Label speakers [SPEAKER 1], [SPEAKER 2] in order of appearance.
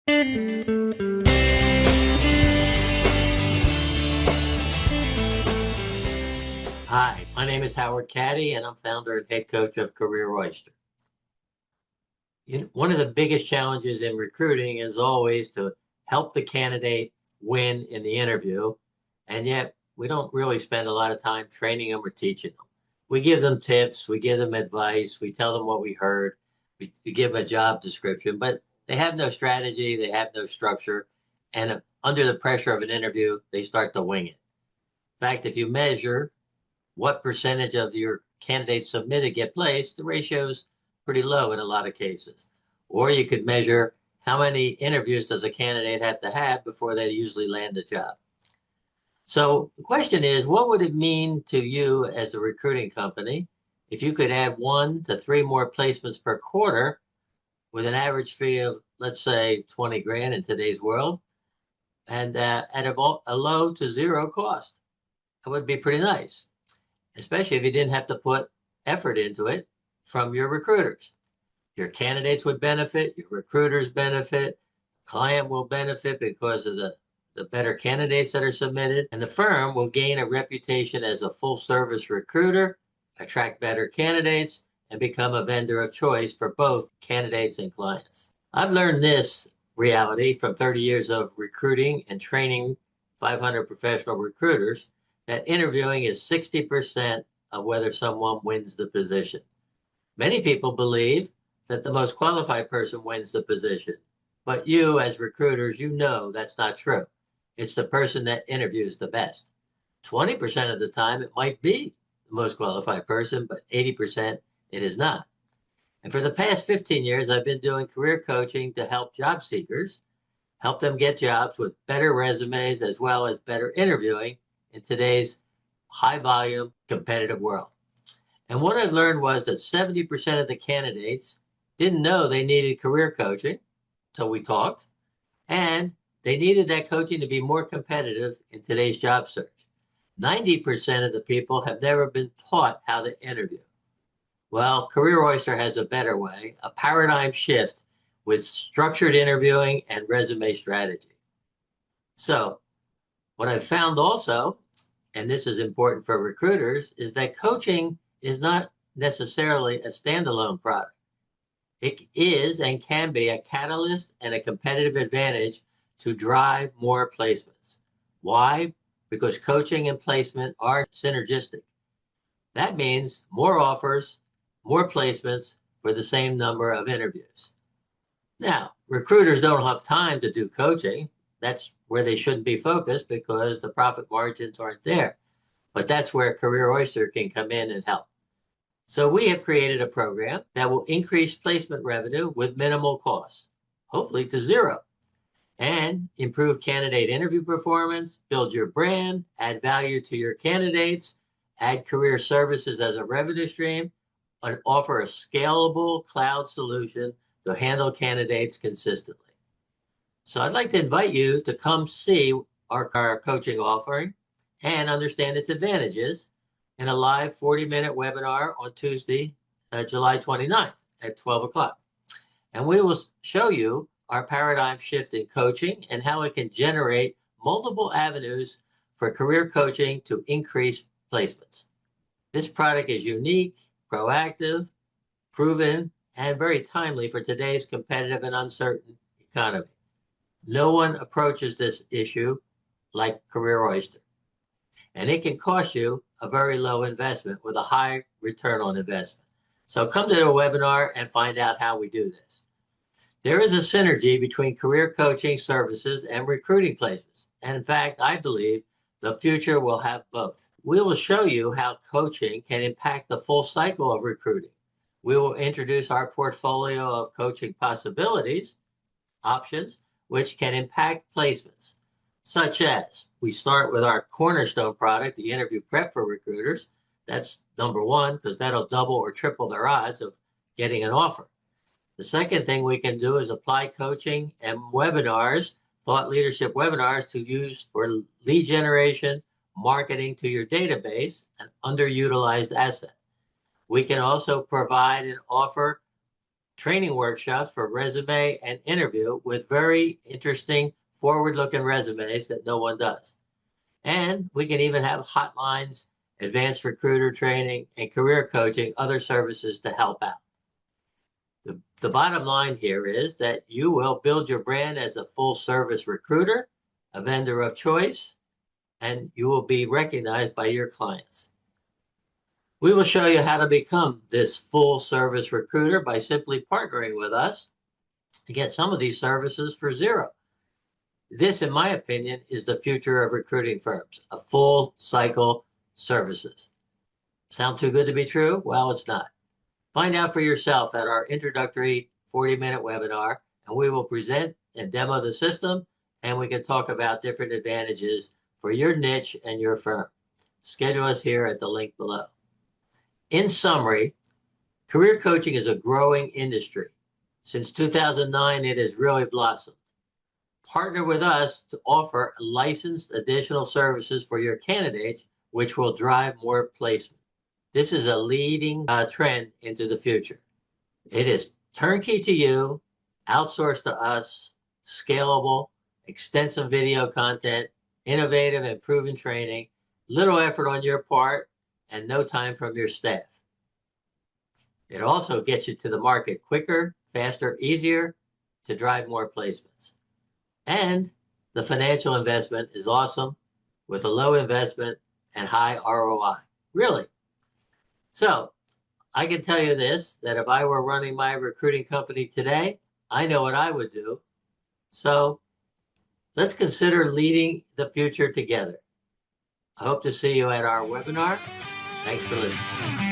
[SPEAKER 1] Hi, my name is Howard Caddy, and I'm founder and head coach of Career Oyster. One of the biggest challenges in recruiting is always to help the candidate win in the interview, and yet we don't really spend a lot of time training them or teaching them. We give them tips, we give them advice, we tell them what we heard, we give them a job description, but they have no strategy, they have no structure, and under the pressure of an interview, they start to wing it. In fact, if you measure what percentage of your candidates submitted get placed, the ratio is pretty low in a lot of cases. Or you could measure how many interviews does a candidate have to have before they usually land a job. So the question is, what would it mean to you as a recruiting company if you could add 1 to 3 more placements per quarter with an average fee of, let's say, 20 grand in today's world, and at a low to zero cost? That would be pretty nice, especially if you didn't have to put effort into it from your recruiters. Your candidates would benefit, your recruiters benefit, client will benefit because of the better candidates that are submitted, and the firm will gain a reputation as a full service recruiter, attract better candidates, and become a vendor of choice for both candidates and clients. I've learned this reality from 30 years of recruiting and training 500 professional recruiters, that interviewing is 60% of whether someone wins the position. Many people believe that the most qualified person wins the position, but you as recruiters, you know that's not true. It's the person that interviews the best. 20% of the time, it might be the most qualified person, but 80% it is not. And for the past 15 years, I've been doing career coaching to help job seekers, help them get jobs with better resumes as well as better interviewing in today's high volume competitive world. And what I've learned was that 70% of the candidates didn't know they needed career coaching until we talked, and they needed that coaching to be more competitive in today's job search. 90% of the people have never been taught how to interview. Well, Career Oyster has a better way, a paradigm shift with structured interviewing and resume strategy. So what I've found also, and this is important for recruiters, is that coaching is not necessarily a standalone product. It is and can be a catalyst and a competitive advantage to drive more placements. Why? Because coaching and placement are synergistic. That means more offers, more placements for the same number of interviews. Now, recruiters don't have time to do coaching. That's where they shouldn't be focused because the profit margins aren't there. But that's where Career Oyster can come in and help. So we have created a program that will increase placement revenue with minimal costs, hopefully to zero, and improve candidate interview performance, build your brand, add value to your candidates, add career services as a revenue stream, and offer a scalable cloud solution to handle candidates consistently. So I'd like to invite you to come see our coaching offering and understand its advantages in a live 40-minute webinar on Tuesday, July 29th at 12 o'clock. And we will show you our paradigm shift in coaching and how it can generate multiple avenues for career coaching to increase placements. This product is unique, proactive, proven, and very timely for today's competitive and uncertain economy. No one approaches this issue like Career Oyster. And it can cost you a very low investment with a high return on investment. So come to the webinar and find out how we do this. There is a synergy between career coaching services and recruiting placements. And in fact, I believe the future will have both. We will show you how coaching can impact the full cycle of recruiting. We will introduce our portfolio of coaching possibilities, options, which can impact placements, such as we start with our cornerstone product, the interview prep for recruiters. That's number one, because that'll double or triple their odds of getting an offer. The second thing we can do is apply coaching and webinars, thought leadership webinars, to use for lead generation, marketing to your database, an underutilized asset. We can also provide and offer training workshops for resume and interview with very interesting forward-looking resumes that no one does. And we can even have hotlines, advanced recruiter training, and career coaching, other services to help out. The bottom line here is that you will build your brand as a full service recruiter, a vendor of choice, and you will be recognized by your clients. We will show you how to become this full service recruiter by simply partnering with us to get some of these services for zero. This, in my opinion, is the future of recruiting firms, a full cycle services. Sound too good to be true? Well, it's not. Find out for yourself at our introductory 40-minute webinar, and we will present and demo the system, and we can talk about different advantages for your niche and your firm. Schedule us here at the link below. In summary, career coaching is a growing industry. Since 2009, it has really blossomed. Partner with us to offer licensed additional services for your candidates, which will drive more placement. This is a leading trend into the future. It is turnkey to you, outsourced to us, scalable, extensive video content, innovative and proven training, little effort on your part, and no time from your staff. It also gets you to the market quicker, faster, easier to drive more placements. And the financial investment is awesome with a low investment and high ROI. Really. So I can tell you this, that if I were running my recruiting company today, I know what I would do. So let's consider leading the future together. I hope to see you at our webinar. Thanks for listening.